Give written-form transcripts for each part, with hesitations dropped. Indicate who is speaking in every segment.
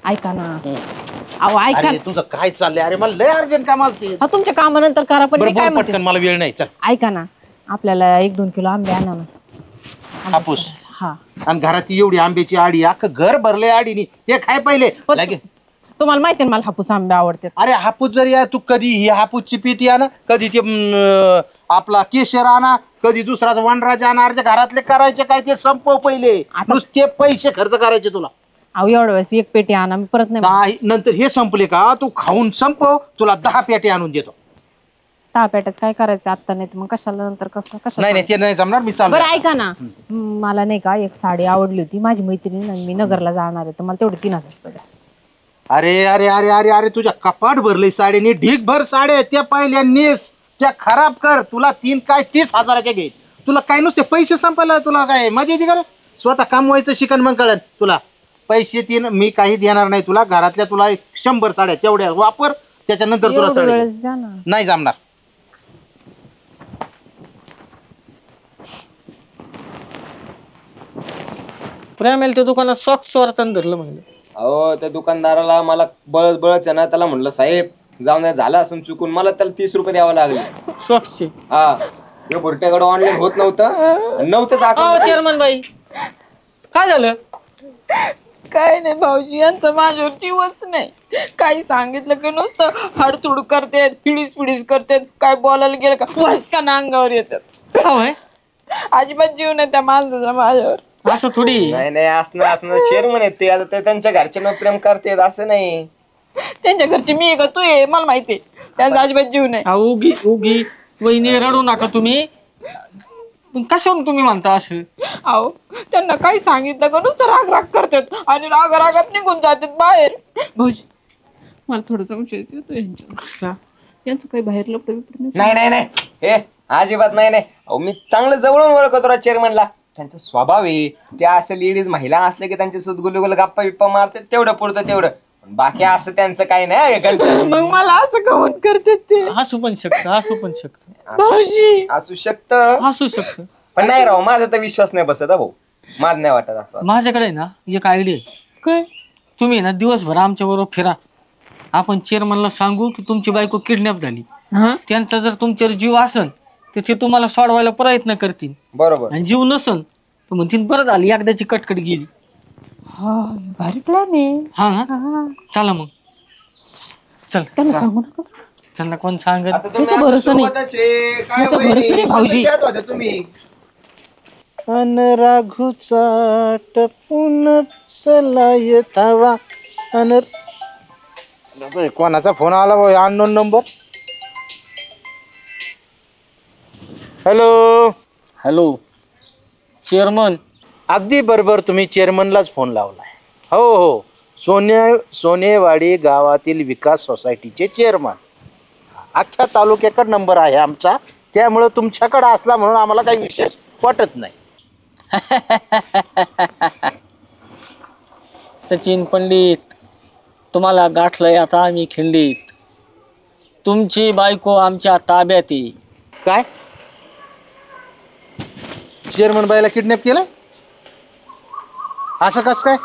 Speaker 1: ऐका ना अहो ऐका
Speaker 2: तुझं काय चाललंय? अरे मला लय अर्जंट काम असते.
Speaker 1: तुमच्या कामानंतर करा पण काय
Speaker 2: पटकन मला वेळ नाही. चल
Speaker 1: ऐका ना आपल्याला 1-2 किलो आंबे आणा ना.
Speaker 2: हापूस.
Speaker 1: हा
Speaker 2: आणि घरात एवढी आंब्याची आडी अख्खं घर भरले आडीनी ते खाय पहिले लागे.
Speaker 1: तुम्हाला माहिती आहे मला हापूस आंबे आवडतात.
Speaker 2: अरे हापूस जरी आहे तू कधी ही हापूसची पेटी आणा कधी ते आपला केशर आणा कधी दुसराच वनराज आणा. अर्ध्या घरातले करायचे काय ते संपव पहिले. नुसते पैसे खर्च करायचे तुला.
Speaker 1: अहो एवढ्या वेळेस 1 पेटी आणा मी परत
Speaker 2: नाही. नंतर हे संपले का तू खाऊन संपव तुला 10 पेटी आणून देतो.
Speaker 1: 10 पेट्याच काय करायचं आता नाही मग कशाला नंतर कसं
Speaker 2: नाही ते नाही जमणार. मी चालू.
Speaker 1: बरं ऐका ना मला नाही का एक साडी आवडली होती माझी मैत्रिणी मी नगरला जाणार आहे तर मला तेवढे 3000 रुपये द्या.
Speaker 2: अरे अरे अरे अरे अरे तुझ्या कपाट भरले साड्याने ढीकभर साड्या त्या पहिल्या नेस त्या खराब कर. तुला 3 काय 30,000च्या घे. तुला काय नुसते पैसे संपायला तुला काय मजा येते का? स्वतः कमवायचं शिकन मग कळन तुला. पैसे 3 मी काही देणार नाही तुला. घरातल्या तुला 100 साड्या तेवढ्या वापर त्याच्यानंतर तुला साड्या नाही जमणार.
Speaker 3: प्रेम ते दुकानात सॉक्स चोरताना धरलं म्हणलं.
Speaker 4: अहो त्या दुकानदाराला मला बळच ना त्याला म्हणलं साहेब जाऊन द्या झालं असून चुकून मला त्याला 30 रुपये द्यावं लागले
Speaker 3: सॉक्सचे.
Speaker 4: हा बुरट्याकडे ऑनलाईन होत नव्हतंच.
Speaker 3: चेअरमन बाई काय झालं?
Speaker 5: काय नाही भाऊजी यांचं माझ्यावर जीवच नाही. काही सांगितलं की नुसतं हाडतुड करतात फिडीस करतात. काय बोलायला गेलं का वसकान अंगावर येतात. अजिबात जीव नाही त्या माणसाचा माझ्यावर.
Speaker 3: असं थोडी
Speaker 4: नाही असणं चेअरमन आहेत ते. आता ते त्यांच्या घरच्यांना प्रेम करतात असं नाही.
Speaker 5: त्यांच्या घरचे मी का तू ये मला माहिती त्यांचा अजिबात जीव नाही.
Speaker 3: उगी वहिनी रडू नका तुम्ही. कशावरून तुम्ही म्हणता असं?
Speaker 5: अहो त्यांना काही सांगितलं का नुसतं राग करतात आणि रागात निघून जातात बाहेर. भाऊजी मला थोडं संशय येतो यांच्या.
Speaker 3: कसला?
Speaker 5: यांचं काही बाहेर लपड
Speaker 4: नाही हे अजिबात नाही. अहो मी चांगलं जवळून ओळखतो चेअरमनला. त्यांचा स्वभाव आहे त्या असं लेडीज महिला असले की त्यांच्या सुद्धा गुलगुल गप्पा बिप्पा मारतात तेवढं पुरतं तेवढं. बाकी असं त्यांचं काही नाही.
Speaker 5: मग मला असं कमन करतात ते.
Speaker 3: असू पण शकतं
Speaker 5: भाऊजी
Speaker 4: असू शकतं पण नाही राव माझा तर विश्वास नाही बसत भाऊ. माझ नाही वाटत असं.
Speaker 3: माझ्याकडे ना एक आयडिया.
Speaker 5: काय?
Speaker 3: तुम्ही ना दिवसभर आमच्या बरोबर फिरा. आपण चेअरमनला सांगू की तुमची बायको किडनॅप झाली. त्यांचा जर तुमच्यावर जीव असेल तर ते तुम्हाला सोडवायला प्रयत्न करतील.
Speaker 4: बरोबर.
Speaker 3: आणि जीव नसेल तर म्हणतील बरं झाली एकदाची कटकट गेली.
Speaker 5: भारी प्लॅन आहे.
Speaker 3: हा ना चला मग चल.
Speaker 5: त्यांना सांगू नका.
Speaker 3: त्यांना कोण सांगत?
Speaker 5: त्याचा भरोसा नाही भाऊजी.
Speaker 4: तुम्ही
Speaker 2: अन राघूचा टपून सलाय थावा. कोणाचा फोन आला भाऊ? Unknown number. Hello
Speaker 3: chairman.
Speaker 2: अगदी बरोबर तुम्ही चेअरमनलाच फोन लावलाय. हो सोनेवाडी गावातील विकास सोसायटीचे चेअरमन. अख्ख्या तालुक्याकडे नंबर आहे आमचा. त्यामुळे तुमच्याकडे असला म्हणून आम्हाला काही विशेष वाटत नाही.
Speaker 3: सचिन पंडित तुम्हाला गाठलंय आता आम्ही खिंडीत. तुमची बायको आमच्या ताब्यात आहे.
Speaker 2: काय? चेअरमन बाईला किडनॅप केलं? असं कस काय?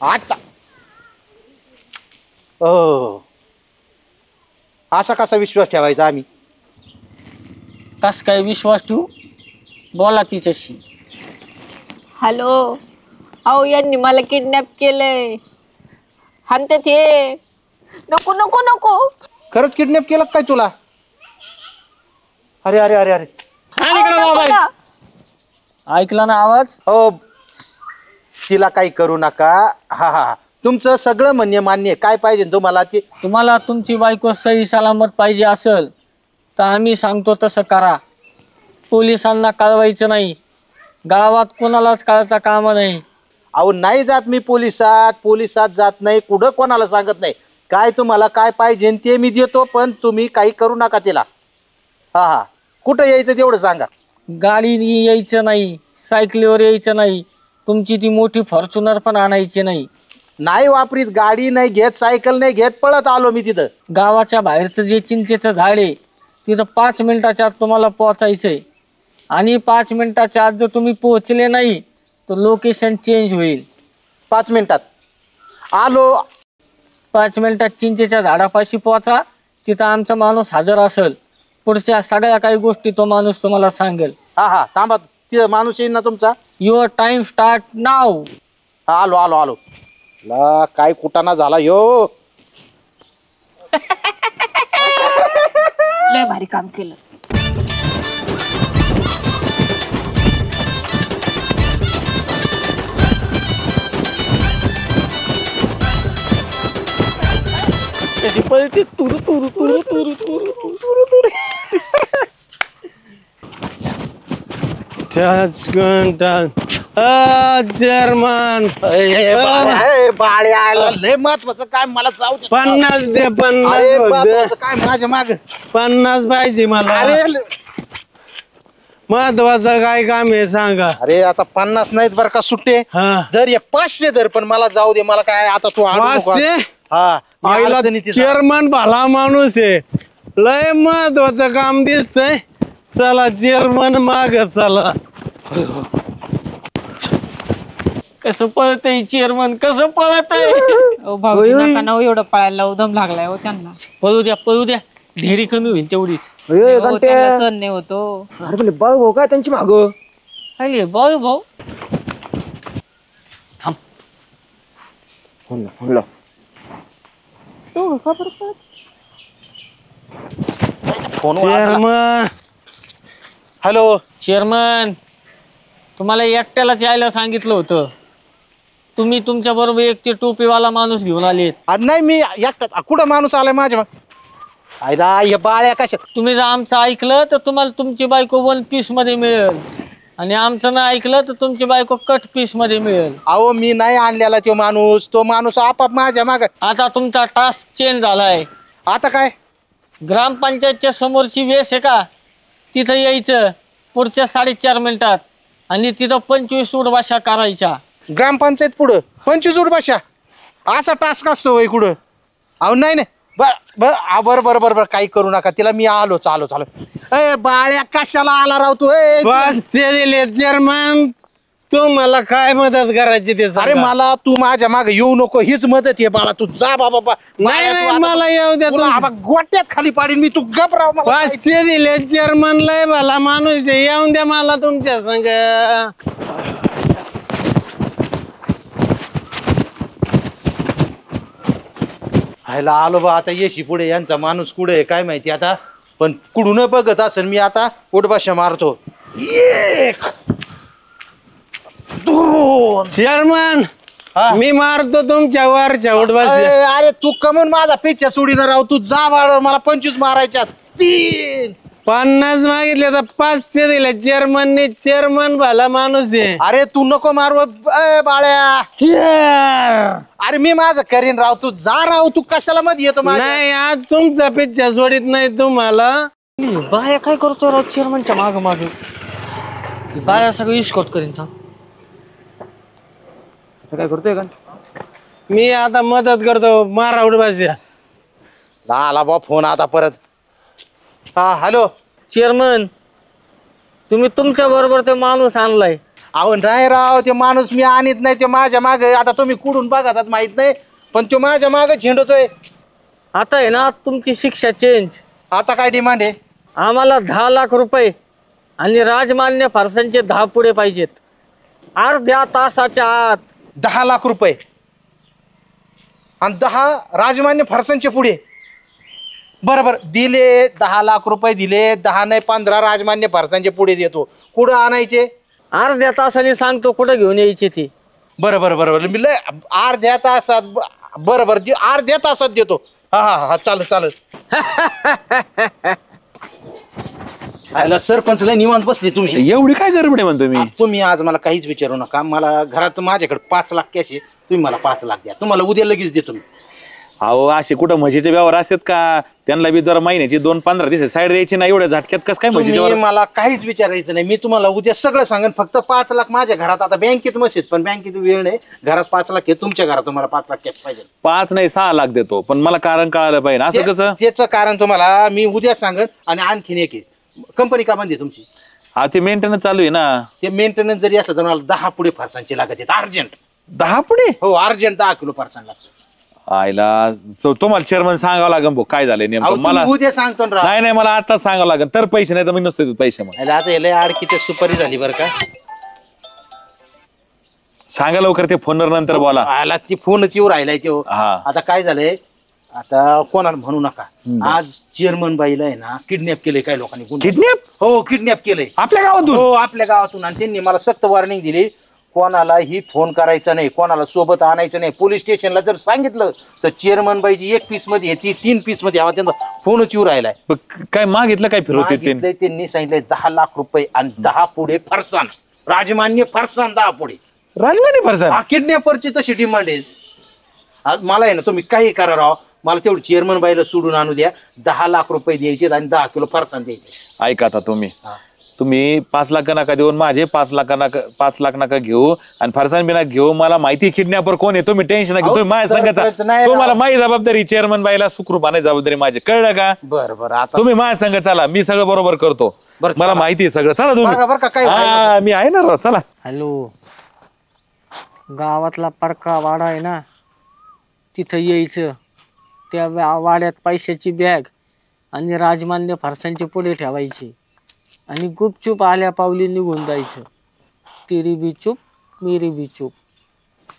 Speaker 2: आता असा कसा विश्वास ठेवायचा आम्ही?
Speaker 3: कस काय विश्वास ठेवू? बोला तिच्याशी.
Speaker 5: हॅलो अहो यांनी मला किडनॅप केलंय. हानते ते. नको
Speaker 2: खरंच किडनॅप केलं काय तुला? अरे अरे अरे अरे
Speaker 3: ऐकला ना आवाज?
Speaker 2: हो तिला काही करू नका. हा तुमचं सगळं म्हणणे मान्य. काय पाहिजे तुम्हाला? ते
Speaker 3: तुम्हाला तुमची बायको सही सलामत पाहिजे असेल तर आम्ही सांगतो तसं करा. पोलिसांना कळवायचं नाही. गावात कोणालाच कळता कामा नाही.
Speaker 2: अहो नाही जात मी पोलिसात जात नाही. कुठं कोणाला सांगत नाही. काय तुम्हाला काय पाहिजे ते मी देतो पण तुम्ही काही करू नका तिला. हा कुठं यायचं तेवढं सांगा.
Speaker 3: गाडी यायचं नाही, सायकलीवर यायचं नाही. तुमची ती मोठी फॉर्च्युनर पण आणायची नाही.
Speaker 2: नाही वापरीत गाडी नाही घेत, सायकल नाही घेत, पळत आलो मी तिथं.
Speaker 3: गावाच्या बाहेरचं जे चिंचेचं झाड आहे तिथं 5 मिनिटाच्या आत तुम्हाला पोहोचायचंय. आणि 5 मिनिटाच्या आत जर तुम्ही पोहोचले नाही तर लोकेशन चेंज होईल.
Speaker 2: 5 मिनिटात? आलो.
Speaker 3: 5 मिनिटात चिंचेच्या झाडापाशी पोहोचा. तिथं आमचा माणूस हजर असेल. पुढच्या सगळ्या काही गोष्टी तो माणूस तुम्हाला सांगेल.
Speaker 2: हा हा थांबा, तिथं माणूस येईल ना तुमचा.
Speaker 3: युअर टाइम स्टार्ट नाव.
Speaker 2: हा, आलो आलो आलो. ला काय कुटाणा झाला यो.
Speaker 1: लय भारी काम केलं.
Speaker 3: कशी पळते तुरु तुरु तुरु तुरु तुरु तुरु तुरु.
Speaker 6: जर्मन
Speaker 2: बाळे आला लय महत्वाचं काय मला जाऊ दे.
Speaker 6: 50 दे, 50
Speaker 2: अरे,
Speaker 6: फक्त.
Speaker 2: महत्वाचं काय माझ्या माग.
Speaker 6: 50 पाहिजे मला.
Speaker 2: अरे
Speaker 6: महत्वाचं काय काम आहे सांगा.
Speaker 2: अरे आता 50 नाहीत बरं का सुट्टे.
Speaker 6: हा.
Speaker 2: दर ये 500 दर, पण मला जाऊ दे. मला काय आता तू आणू नको.
Speaker 6: 500?
Speaker 2: हा, मी
Speaker 6: आईला
Speaker 2: अडचणीत आहे.
Speaker 6: चेअरमन भला माणूस आहे. लय महत्वाचं काम दिसतंय. चला चेअरमन माग चला.
Speaker 3: कसं पळतय चेअरमन, कसं पळतय.
Speaker 1: भाऊजी नका ना हो, एवढं पळायला उदम लागलाय हो त्यांना.
Speaker 3: पळू द्या पळू द्या. ढेरी कमी होईल तेवढीच.
Speaker 1: हो, त्यांना सहन नाही होतो.
Speaker 4: अरे बाळ भाऊ काय त्यांची माग
Speaker 3: अरे भाऊ भाऊ
Speaker 2: फोन
Speaker 6: चेअरमन
Speaker 2: हॅलो.
Speaker 3: चेअरमन, तुम्हाला एकट्यालाच यायला सांगितलं होतं. तुम्ही तुमच्या बरोबर एक ते टोपीवाला माणूस घेऊन आलेत.
Speaker 2: नाही मी एकटाच. कुठं माणूस आलाय माझ्या आईला हे बाळ्या कशा.
Speaker 3: तुम्ही जर आमचं ऐकलं तर तुम्हाला तुमची बायको 1 पीस मध्ये मिळेल, आणि आमचं नाही ऐकलं तर तुमची बायको कट पीस मध्ये मिळेल.
Speaker 2: अहो मी नाही आणलेला तो माणूस आपाप माझ्या माग.
Speaker 3: आता तुमचा टास्क चेंज झालाय.
Speaker 2: आता काय.
Speaker 3: ग्रामपंचायतच्या समोरची वेस आहे का, तिथं यायचं पुढच्या 4.5 मिनिटात, आणि तिथं 25 उडवाशा करायच्या.
Speaker 2: ग्रामपंचायत पुढं 25 उडभाषा असा टास्क असतो वय कुठं. अहो नाही नाही बर बर बर बर काही करू नका. तिला मी आलो चालो चालो. ए बाळ्या कशाला आला राव तू.
Speaker 6: 500 दिले चेअरमन. तू मला काय मदत करायची ते सांगा.
Speaker 2: अरे मला तू माझ्या मागे येऊ नको हीच मदत आहे बाळा. तू जा बाबा.
Speaker 6: नाही नाही मला येऊ द्या.
Speaker 2: गोट्यात खाली पाडीन मी. तू गप राव.
Speaker 6: 500 दिले चेअरमन. लय भला माणूस आहे. येऊन द्या मला तुमच्या संग.
Speaker 2: हायला आलो बा. आता येशी पुढे यांचा माणूस कुठे आहे काय माहिती आता. पण कुठून बघत असेल मी. आता उडभाषा मारतो. 1 2
Speaker 6: चेअरमन मी मारतो तुमच्या वरच्या उडवाशी.
Speaker 2: अरे तू कमून माझा पिच्छा सोडीनं राव. तू जा बाळ. मला 25 मारायच्या. 3
Speaker 6: 50 मागितले तर 500 दिले चेअरमनने. चेअरमन भला माणूस आहे.
Speaker 2: अरे तू नको मारू बाळ्या. अरे मी माझं करीन राव. तू जा राव. तू कशाला मध्ये येतो माझ्या?
Speaker 6: नाही आज तुमचा पिच्छा सोडित नाही तुम्हाला.
Speaker 3: बाया काय करतो राव चेअरमनच्या माग माग. बाया सगळं इस्कॉट करीन.
Speaker 2: काय करतोय का.
Speaker 6: मी आता मदत करतो. मारा उडवाशी.
Speaker 2: आला बा फोन आता परत. हा हॅलो.
Speaker 3: चेअरमन, तुम्ही तुमच्या बरोबर ते माणूस आणलाय.
Speaker 2: अहो नाही राव. ते माणूस मी आणत नाही. ते माझ्या माग. आता तुम्ही कुठून बघतात माहित नाही, पण तो माझ्या माग झेंडतोय.
Speaker 3: आता आहे ना तुमची शिक्षा चेंज.
Speaker 2: आता काय डिमांड आहे.
Speaker 3: आम्हाला 10 लाख रुपये आणि राजमान्य फारसांचे 10 पुढे पाहिजेत अर्ध्या तासाच्या आत.
Speaker 2: 10 लाख रुपये आणि 10 राजमान्य फारसांचे पुढे. बरोबर दिले. 10 लाख रुपये दिले. 10 नाही 15 राजमान्य फारसांचे पुढे देतो. कुठं आणायचे.
Speaker 3: अर्ध्या तासाने सांगतो कुठं घेऊन यायचे ते.
Speaker 2: बरोबर बरोबर. मी लय अर्ध्या तासात. बरोबर अर्ध्या तासात देतो. हा हा हा चालेल चालेल. सरपंच लय निवांत बसले तुम्ही.
Speaker 7: एवढी काय गडबड आहे म्हणतो मी.
Speaker 2: तुम्ही आज मला काहीच विचारू नका. मला घरात माझ्याकडे 5 लाख कॅश आहे. तुम्ही मला 5 लाख द्या. तुम्हाला उद्या लगेच देतो मी.
Speaker 7: अहो असे कुठं म्हशीचे व्यवहार असतात का. त्यांना बी दर महिन्याची 2-15 दिवस साईड द्यायची ना. एवढ्या झटक्यात कसं काय म्हशीचे
Speaker 2: तुम्ही
Speaker 7: व्यवहार.
Speaker 2: मला काहीच विचारायचं नाही. मी तुम्हाला उद्या सगळं सांगेन. फक्त 5 लाख माझ्या घरात. आता बँकेत मशीद पण बँकेत वेळ नाही. घरात 5 लाख आहे. तुमच्या घरात तुम्हाला 5 लाख कॅश पाहिजे.
Speaker 7: 5 नाही 6 लाख देतो. पण मला कारण कळालं पाहिजे. असं कसं.
Speaker 2: त्याचं कारण तुम्हाला मी उद्या सांगेन. आणि आणखीन एक कंपनी का बंद आहे तुमची.
Speaker 7: हा ते मेंटेनन्स चालू आहे ना.
Speaker 2: ते मेंटेनन्स जरी असलं तर मला 10 पुढे फारसांचे लागत आहेत अर्जंट.
Speaker 7: 10 पुढे
Speaker 2: हो अर्जंट 10 किलो फरसाण लागतो.
Speaker 7: आयला तुम्हाला चेअरमन सांगावं लागेल भाऊ काय झालंय
Speaker 2: अहो,
Speaker 7: नेमकं
Speaker 2: तुम्ही
Speaker 7: मला.
Speaker 2: उद्या सांगतो ना राव.
Speaker 7: नाही मला आता सांगावं लागेल तर पैसे नाही तर मी नसतो देत पैसे. मग
Speaker 2: आता हे लय आडकी ते सुपारी झाली बरं का.
Speaker 7: सांगा लवकर ते फोनवर नंतर बोला.
Speaker 2: आला ती फोनच येऊ राहिलाय तो.
Speaker 7: हा
Speaker 2: आता काय झालंय आता कोणाला म्हणू नका. आज चेअरमन बाईला आहे ना किडनॅप केलंय काही लोकांनी.
Speaker 7: किडनॅप?
Speaker 2: हो किडनॅप केलंय
Speaker 7: आपल्या गावातून.
Speaker 2: हो आपल्या गावातून. आणि त्यांनी मला सक्त वॉर्निंग दिली कोणालाही फोन करायचा नाही, कोणाला सोबत आणायचं नाही. पोलीस स्टेशनला जर सांगितलं तर चेअरमन बाईची 1 पीस मध्ये ती 3 पीस मध्ये हवा. त्यांचा फोनच येऊ राहिलाय.
Speaker 7: काय मागितलं काय फिरवते ते?
Speaker 2: मागितलंय त्यांनी सांगितलंय 10 लाख रुपये आणि 10 पुढे फरसाण. राजमान्य फरसाण 10 पुढे.
Speaker 7: राजमानी फरसाण?
Speaker 2: किडनॅपरची तशी डिमांड आहे. आज मला आहे ना तुम्ही काही करा राव, मला तेवढं चेअरमन बाईला सोडून आणू द्या. 10 लाख रुपये द्यायचे आणि 10 किलो फरसाण द्यायचे.
Speaker 7: ऐका आता तुम्ही 5 लाख नका देऊन माझे 5 लाख नका घेऊ आणि फरसाण बिना घेऊ. मला माहिती किडनॅपर कोण आहे. तुम्ही टेन्शन नका. तुम्ही माझ्या
Speaker 2: सरपंच
Speaker 7: संघाचा
Speaker 2: नाही
Speaker 7: तुम्हाला माझी जबाबदारी. चेअरमन बाईला सुखरूपाने जबाबदारी माझी. कळलं का?
Speaker 2: बरं आता
Speaker 7: तुम्ही माझ्या संघ चला. मी सगळं बरोबर करतो.
Speaker 2: बरं,
Speaker 7: मला
Speaker 2: चला.
Speaker 7: माहिती आहे सगळं. चला
Speaker 2: बघा बरं का काय
Speaker 7: तुम्ही. हा मी आहे ना राव. चला.
Speaker 3: हॅलो, गावातला पडका वाडा आहे ना, तिथं यायचं. त्या वाड्यात पैशाची बॅग आणि राजमान्य फरसांचे पुढे ठेवायचे आणि गुपचूप आल्या पावली निघून जायचं. तिरी बी चूप मेरी बी चूप.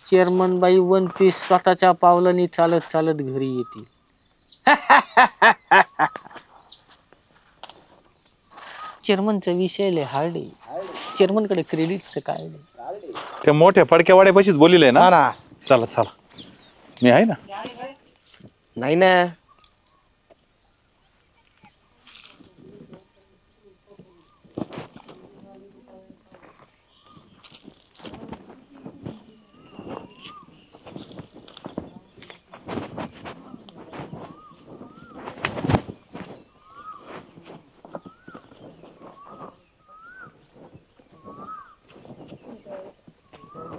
Speaker 3: चेअरमन बाई 1 पीस स्वतःच्या पावलांनी चालत चालत घरी येतील. चेअरमनचा विषय लय हार्ड आहे. चेअरमनकडे क्रेडिटचं काय नाही.
Speaker 7: ते मोठ्या फडक्या वाड्यापाशीच बोलिले ना.
Speaker 2: हा ना.
Speaker 7: चला चला मी आहे ना.
Speaker 4: नाही ना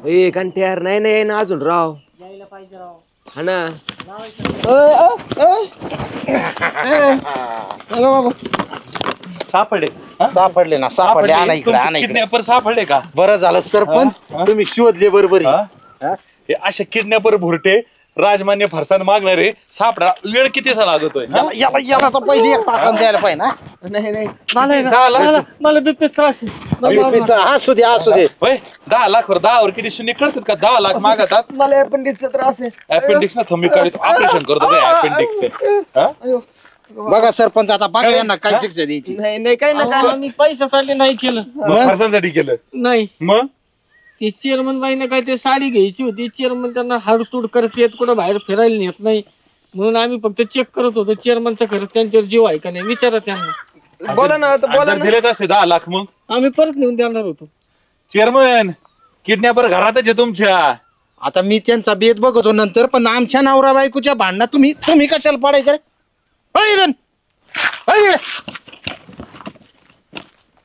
Speaker 4: ए कंठ्यार नाही ना अजून राव. हा ना
Speaker 7: सापडे
Speaker 2: सापडले ना सापडले. आणा इकडे आणा इकडे.
Speaker 7: किडनॅपर सापडले का?
Speaker 2: बरं झालं सरपंच तुम्ही शोधले बरोबर.
Speaker 7: हे असे किडनॅपर भुरटे राजमान्य फरसाण मागणारे सापडा. वेळ किती लागतोय?
Speaker 2: याला तर पहिले एक टाकून द्यायला पाहिजे ना.
Speaker 3: मला बीपी त्रास आहे.
Speaker 2: असू दे असू दे.
Speaker 7: 10 लाख वर 10 वर किती शून्य कळतात का? 10 लाख मागतात.
Speaker 3: मला अपेंडिक्सचा त्रास आहे.
Speaker 7: अपेंडिक्स ना थंबी काढतो. ऑपरेशन करतो अपेंडिक्सचे.
Speaker 2: बघा सरपंच आता बघा यांना काय शिक्षा द्यायची.
Speaker 3: नाही काय ना, मी पैशासाठी नाही केलं.
Speaker 7: फरसाणसाठी केलं?
Speaker 3: नाही,
Speaker 7: मग
Speaker 3: ते चेअरमन बाईने काय ते साडी घ्यायची होती. चेअरमन त्यांना हाडतूड करत कुठं बाहेर फिरायला नेत नाही म्हणून आम्ही फक्त चेक करत होतो चेअरमनचा खरंच त्यांच्यावर जीव आहे का नाही विचारा त्यांना.
Speaker 4: बोला ना बोला ना.
Speaker 7: दिलेच असते 10 लाख मग
Speaker 3: आम्ही परत नेऊन देणार होतो.
Speaker 7: चेअरमन किडनॅपर घरातच आहे तुमच्या.
Speaker 2: आता मी त्यांचा बेत बघतो नंतर, पण आमच्या नवरा बायकोच्या भांडणात तुम्ही कशाला पडायचं रे?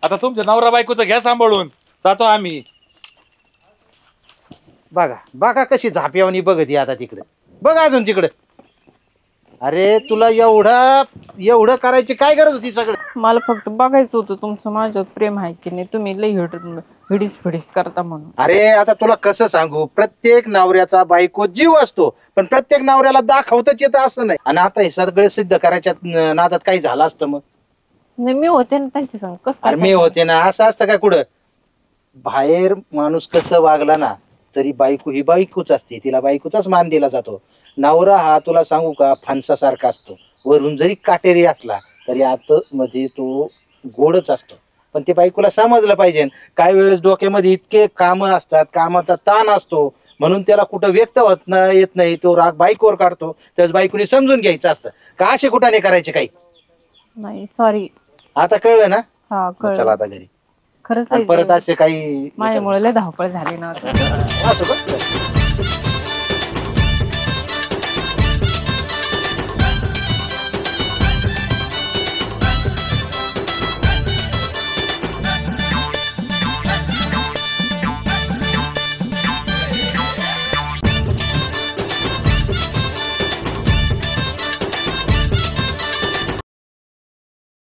Speaker 7: आता तुमच्या नवरा बायकोचं घ्या सांभाळून. जातो आम्ही.
Speaker 2: बघा बघा कशी झाप्यावणी बघत आता तिकडे. बघ अजून तिकडे. अरे तुला एवढं करायची काय गरज होती? सगळं
Speaker 5: मला फक्त बघायचं होतं तुमचं माझ्यावर प्रेम आहे की नाही. तुम्ही लई हिडीस करता म्हणून.
Speaker 2: अरे आता तुला कसं सांगू, प्रत्येक नवऱ्याचा बायको जीव असतो पण प्रत्येक नवऱ्याला दाखवताच येतं असं नाही. आणि आता हे सगळं सिद्ध करायच्या नादात काही झालं असतं मग.
Speaker 5: नाही मी होते ना त्यांच्या संग.
Speaker 2: अरे मी होते ना. असं असतं का कुठं? बाहेर माणूस कसं वागला ना तरी बायको ही बायकोच असते. तिला बायकोचाच मान दिला जातो. नवरा हा तुला सांगू का फणसासारखा असतो. वरून जरी काटेरी असला तरी आत मध्ये तो गोडच असतो. पण ते बायकोला समजलं पाहिजे. काय वेळेस डोक्यामध्ये इतके काम असतात, कामाचा ताण असतो म्हणून त्याला कुठं व्यक्त येत नाही. तो राग बायकोवर काढतो. त्याच बायकोने समजून घ्यायचं असतं का असे कुठाने करायचे काही.
Speaker 5: नाही सॉरी.
Speaker 2: आता कळलं ना?
Speaker 5: हा
Speaker 2: चला
Speaker 5: कळलं.
Speaker 2: आता घरी.
Speaker 5: खरंच
Speaker 2: आणि परत असे काही
Speaker 5: माझ्यामुळे लय धावपळ झाली ना.
Speaker 2: असं बघ.